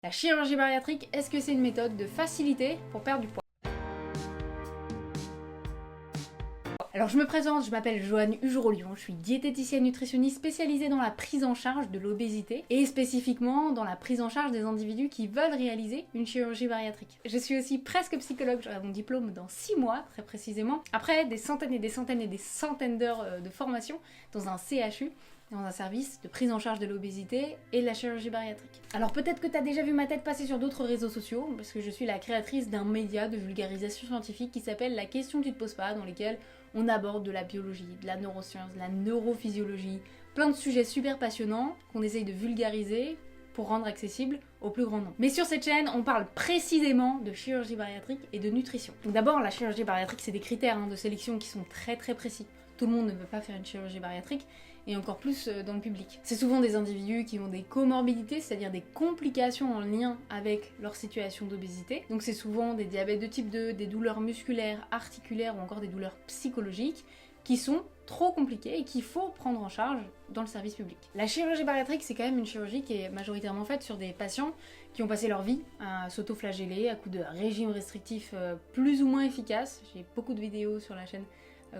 La chirurgie bariatrique, est-ce que c'est une méthode de facilité pour perdre du poids? Alors je me présente, je m'appelle Joanne Ugerolion, je suis diététicienne nutritionniste spécialisée dans la prise en charge de l'obésité et spécifiquement dans la prise en charge des individus qui veulent réaliser une chirurgie bariatrique. Je suis aussi presque psychologue, j'aurai mon diplôme dans 6 mois très précisément, après des centaines et des centaines et des centaines d'heures de formation dans un CHU, dans un service de prise en charge de l'obésité et de la chirurgie bariatrique. Alors peut-être que tu as déjà vu ma tête passer sur d'autres réseaux sociaux, parce que je suis la créatrice d'un média de vulgarisation scientifique qui s'appelle La question que tu te poses pas, dans lesquels on aborde de la biologie, de la neuroscience, de la neurophysiologie, plein de sujets super passionnants qu'on essaye de vulgariser pour rendre accessible au plus grand nombre. Mais sur cette chaîne, on parle précisément de chirurgie bariatrique et de nutrition. Donc d'abord, la chirurgie bariatrique, c'est des critères de sélection qui sont très précis. Tout le monde ne peut pas faire une chirurgie bariatrique, et encore plus dans le public. C'est souvent des individus qui ont des comorbidités, c'est-à-dire des complications en lien avec leur situation d'obésité. Donc c'est souvent des diabètes de type 2, des douleurs musculaires, articulaires ou encore des douleurs psychologiques qui sont trop compliquées et qu'il faut prendre en charge dans le service public. La chirurgie bariatrique, c'est quand même une chirurgie qui est majoritairement faite sur des patients qui ont passé leur vie à s'auto-flageller à coups de régimes restrictifs plus ou moins efficaces. J'ai beaucoup de vidéos sur la chaîne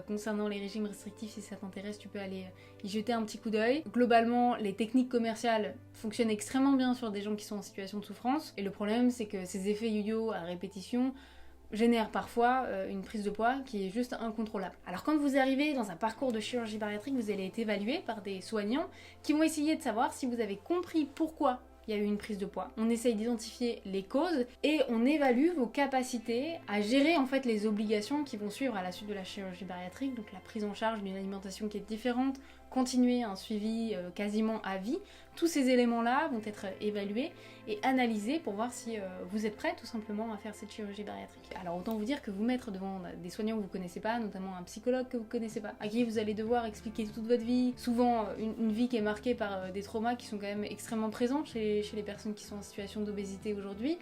concernant les régimes restrictifs, si ça t'intéresse, tu peux aller y jeter un petit coup d'œil. Globalement, les techniques commerciales fonctionnent extrêmement bien sur des gens qui sont en situation de souffrance, et le problème c'est que ces effets yo-yo à répétition génèrent parfois une prise de poids qui est juste incontrôlable. Alors quand vous arrivez dans un parcours de chirurgie bariatrique, vous allez être évalué par des soignants qui vont essayer de savoir si vous avez compris pourquoi il y a eu une prise de poids. On essaye d'identifier les causes et on évalue vos capacités à gérer en fait les obligations qui vont suivre à la suite de la chirurgie bariatrique, donc la prise en charge d'une alimentation qui est différente, continuer un suivi quasiment à vie. Tous ces éléments-là vont être évalués et analysés pour voir si vous êtes prêt tout simplement à faire cette chirurgie bariatrique. Alors autant vous dire que vous mettre devant des soignants que vous connaissez pas, notamment un psychologue que vous connaissez pas, à qui vous allez devoir expliquer toute votre vie, souvent une vie qui est marquée par des traumas qui sont quand même extrêmement présents chez les personnes qui sont en situation d'obésité aujourd'hui,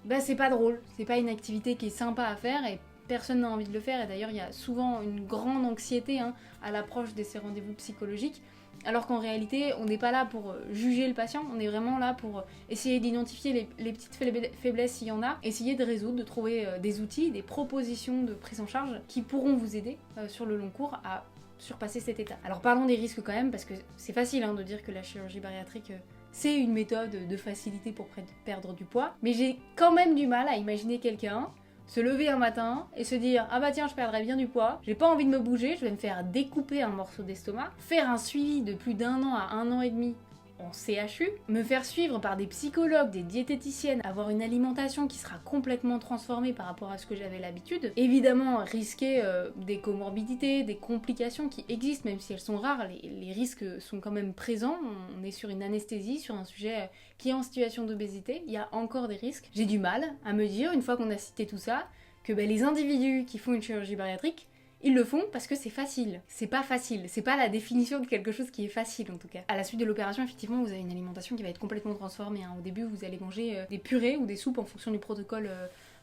bah c'est pas drôle, c'est pas une activité qui est sympa à faire et personne n'a envie de le faire, et d'ailleurs il y a souvent une grande anxiété à l'approche de ces rendez-vous psychologiques, alors qu'en réalité on n'est pas là pour juger le patient, on est vraiment là pour essayer d'identifier les petites faiblesses s'il y en a, essayer de résoudre, de trouver des outils, des propositions de prise en charge qui pourront vous aider sur le long cours à surpasser cet état. Alors parlons des risques quand même, parce que c'est facile de dire que la chirurgie bariatrique c'est une méthode de facilité pour perdre du poids, mais j'ai quand même du mal à imaginer quelqu'un se lever un matin et se dire « Ah bah tiens, je perdrais bien du poids, j'ai pas envie de me bouger, je vais me faire découper un morceau d'estomac, faire un suivi de plus d'1 an à 1 an et demi en CHU, me faire suivre par des psychologues, des diététiciennes, avoir une alimentation qui sera complètement transformée par rapport à ce que j'avais l'habitude, évidemment risquer des comorbidités, des complications qui existent, même si elles sont rares, les risques sont quand même présents, on est sur une anesthésie, sur un sujet qui est en situation d'obésité, il y a encore des risques. J'ai du mal à me dire, une fois qu'on a cité tout ça, que les individus qui font une chirurgie bariatrique, ils le font parce que c'est facile. C'est pas facile, c'est pas la définition de quelque chose qui est facile en tout cas. À la suite de l'opération, effectivement, vous avez une alimentation qui va être complètement transformée. Au début, vous allez manger des purées ou des soupes en fonction du protocole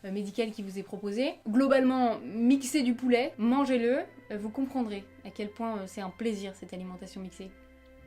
médical qui vous est proposé. Globalement, mixez du poulet, mangez-le, vous comprendrez à quel point c'est un plaisir cette alimentation mixée.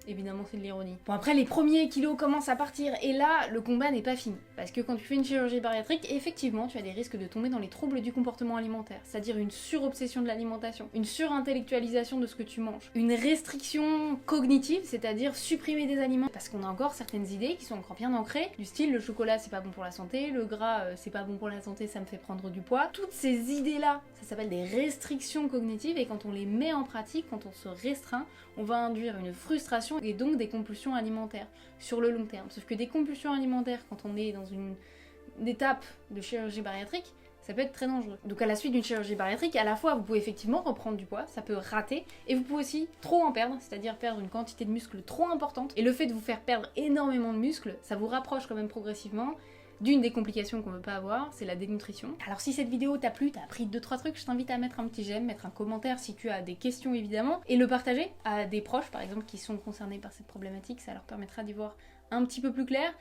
Évidemment, c'est de l'ironie. Bon, après, les premiers kilos commencent à partir, et là, le combat n'est pas fini. Parce que quand tu fais une chirurgie bariatrique, effectivement, tu as des risques de tomber dans les troubles du comportement alimentaire, c'est-à-dire une surobsession de l'alimentation, une surintellectualisation de ce que tu manges, une restriction cognitive, c'est-à-dire supprimer des aliments, parce qu'on a encore certaines idées qui sont encore bien ancrées, du style le chocolat c'est pas bon pour la santé, le gras c'est pas bon pour la santé, ça me fait prendre du poids. Toutes ces idées-là, ça s'appelle des restrictions cognitives, et quand on les met en pratique, quand on se restreint, on va induire une frustration et donc des compulsions alimentaires sur le long terme. Sauf que des compulsions alimentaires, quand on est dans une étape de chirurgie bariatrique, ça peut être très dangereux. Donc à la suite d'une chirurgie bariatrique, à la fois vous pouvez effectivement reprendre du poids, ça peut rater, et vous pouvez aussi trop en perdre, c'est-à-dire perdre une quantité de muscles trop importante. Et le fait de vous faire perdre énormément de muscles, ça vous rapproche quand même progressivement d'une des complications qu'on veut pas avoir, c'est la dénutrition. Alors si cette vidéo t'a plu, t'as appris 2-3 trucs, je t'invite à mettre un petit j'aime, mettre un commentaire si tu as des questions évidemment, et le partager à des proches par exemple qui sont concernés par cette problématique, ça leur permettra d'y voir un petit peu plus clair,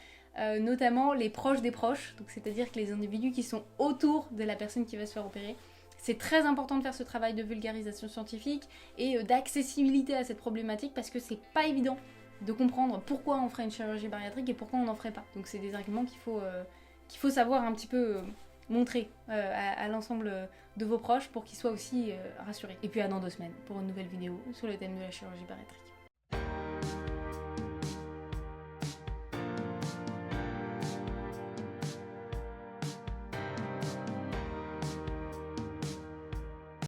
notamment les proches des proches, donc c'est-à-dire que les individus qui sont autour de la personne qui va se faire opérer. C'est très important de faire ce travail de vulgarisation scientifique et d'accessibilité à cette problématique parce que c'est pas évident de comprendre pourquoi on ferait une chirurgie bariatrique et pourquoi on n'en ferait pas. Donc c'est des arguments qu'il faut savoir un petit peu montrer à l'ensemble de vos proches pour qu'ils soient aussi rassurés. Et puis à dans 2 semaines pour une nouvelle vidéo sur le thème de la chirurgie bariatrique.